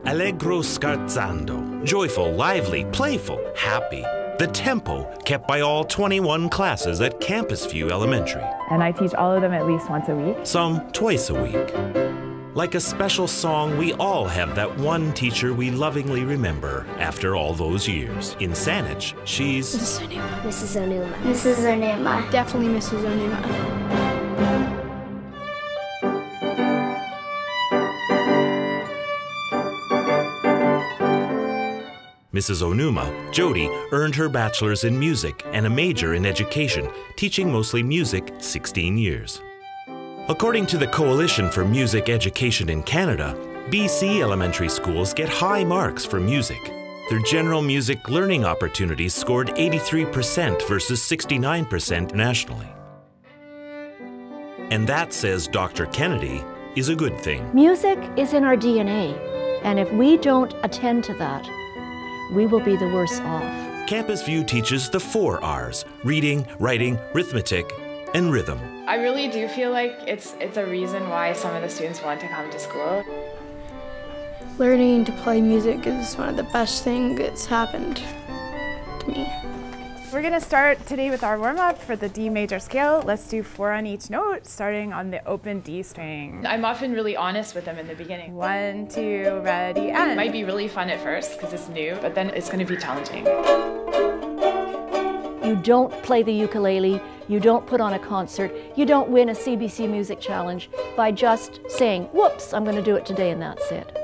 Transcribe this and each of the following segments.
Allegro scherzando, joyful, lively, playful, happy. The tempo kept by all 21 classes at Campus View Elementary. And I teach all of them at least once a week. Some twice a week. Like a special song, we all have that one teacher we lovingly remember after all those years. In Saanich, she's Mrs. Onuma. Mrs. Onuma. Mrs. Onuma. Definitely Mrs. Onuma. Mrs. Onuma. Jody earned her bachelor's in music and a major in education, teaching mostly music 16 years. According to the Coalition for Music Education in Canada, BC elementary schools get high marks for music. Their general music learning opportunities scored 83% versus 69% nationally. And that, says Dr. Kennedy, is a good thing. Music is in our DNA, and if we don't attend to that, we will be the worse off. Campus View teaches the 4 R's: reading, writing, arithmetic, and rhythm. I really do feel like it's a reason why some of the students want to come to school. Learning to play music is one of the best things that's happened to me. We're going to start today with our warm-up for the D major scale. Let's do 4 on each note, starting on the open D string. I'm often really honest with them in the beginning. 1, 2, ready, and. It might be really fun at first because it's new, but then it's going to be challenging. You don't play the ukulele, you don't put on a concert, you don't win a CBC Music Challenge by just saying, whoops, I'm going to do it today and that's it.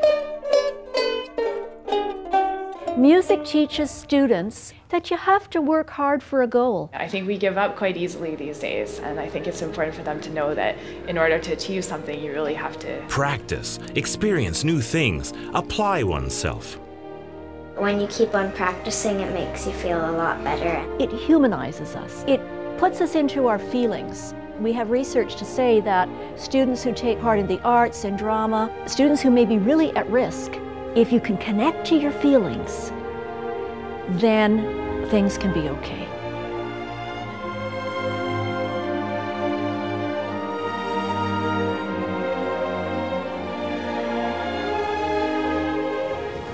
Music teaches students that you have to work hard for a goal. I think we give up quite easily these days, and I think it's important for them to know that in order to achieve something, you really have to practice, experience new things, apply oneself. When you keep on practicing, it makes you feel a lot better. It humanizes us. It puts us into our feelings. We have research to say that students who take part in the arts and drama, students who may be really at risk, if you can connect to your feelings, then things can be okay.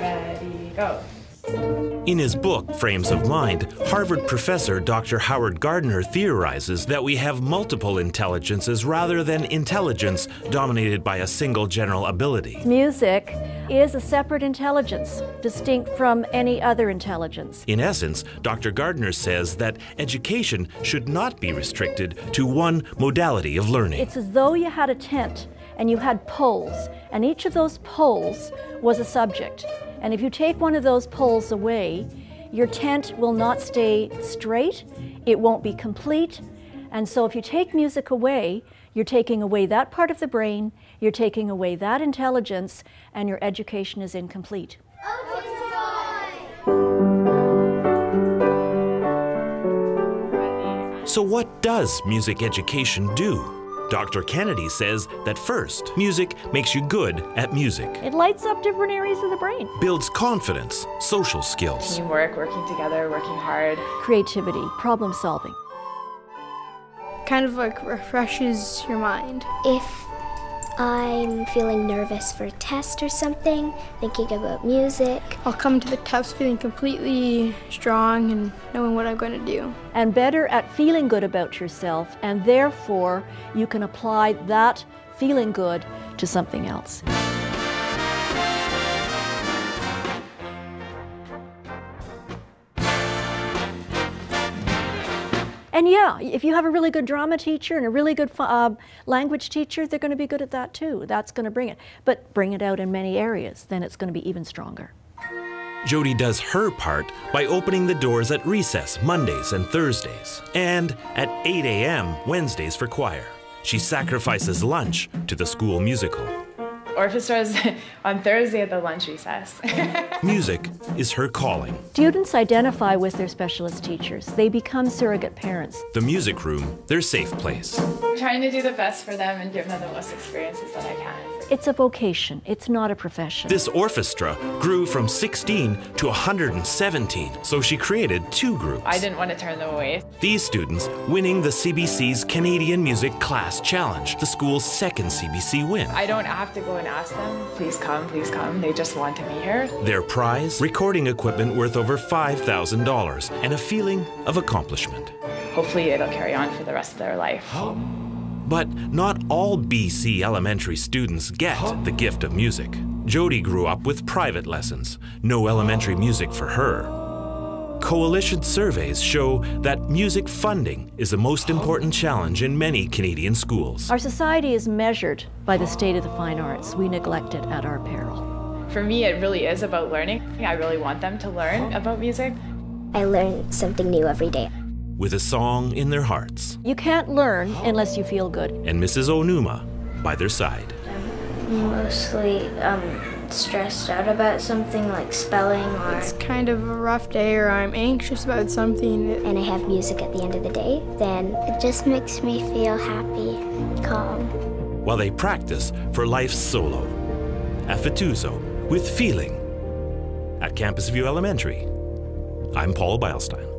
ready, go. In his book, Frames of Mind, Harvard professor Dr. Howard Gardner theorizes that we have multiple intelligences rather than intelligence dominated by a single general ability. Music is a separate intelligence, distinct from any other intelligence. In essence, Dr. Gardner says that education should not be restricted to one modality of learning. It's as though you had a tent and you had poles, and each of those poles was a subject. And if you take one of those poles away, your tent will not stay straight, it won't be complete. And so if you take music away, you're taking away that part of the brain, you're taking away that intelligence, and your education is incomplete. So what does music education do? Dr. Kennedy says that first, music makes you good at music. It lights up different areas of the brain. Builds confidence, social skills. Teamwork, working together, working hard. Creativity, problem solving. Kind of like refreshes your mind. If I'm feeling nervous for a test or something, thinking about music, I'll come to the test feeling completely strong and knowing what I'm going to do. And better at feeling good about yourself, and therefore you can apply that feeling good to something else. And yeah, if you have a really good drama teacher and a really good language teacher, they're going to be good at that too. That's going to bring it. But bring it out in many areas, then it's going to be even stronger. Jody does her part by opening the doors at recess Mondays and Thursdays, and at 8 a.m. Wednesdays for choir. She sacrifices lunch to the school musical. Orchestra's on Thursday at the lunch recess. Music is her calling. Students identify with their specialist teachers. They become surrogate parents. The music room, their safe place. I'm trying to do the best for them and give them the most experiences that I can. It's a vocation. It's not a profession. This orchestra grew from 16 to 117, so she created 2 groups. I didn't want to turn them away. These students winning the CBC's Canadian Music Class Challenge, the school's 2nd CBC win. I don't have to go and ask them, please come, please come. They just want to be here. Their prize, recording equipment worth over $5,000 and a feeling of accomplishment. Hopefully it'll carry on for the rest of their life. But not all BC elementary students get the gift of music. Jody grew up with private lessons, no elementary music for her. Coalition surveys show that music funding is the most important challenge in many Canadian schools. Our society is measured by the state of the fine arts. We neglect it at our peril. For me, it really is about learning. I really want them to learn about music. I learn something new every day. With a song in their hearts. You can't learn unless you feel good. And Mrs. Onuma by their side. I'm mostly stressed out about something like spelling or... It's kind of a rough day or I'm anxious about something. And I have music at the end of the day, then it just makes me feel happy, calm. While they practice for life's solo. At Fatuzo, with feeling. At Campus View Elementary, I'm Paul Beilstein.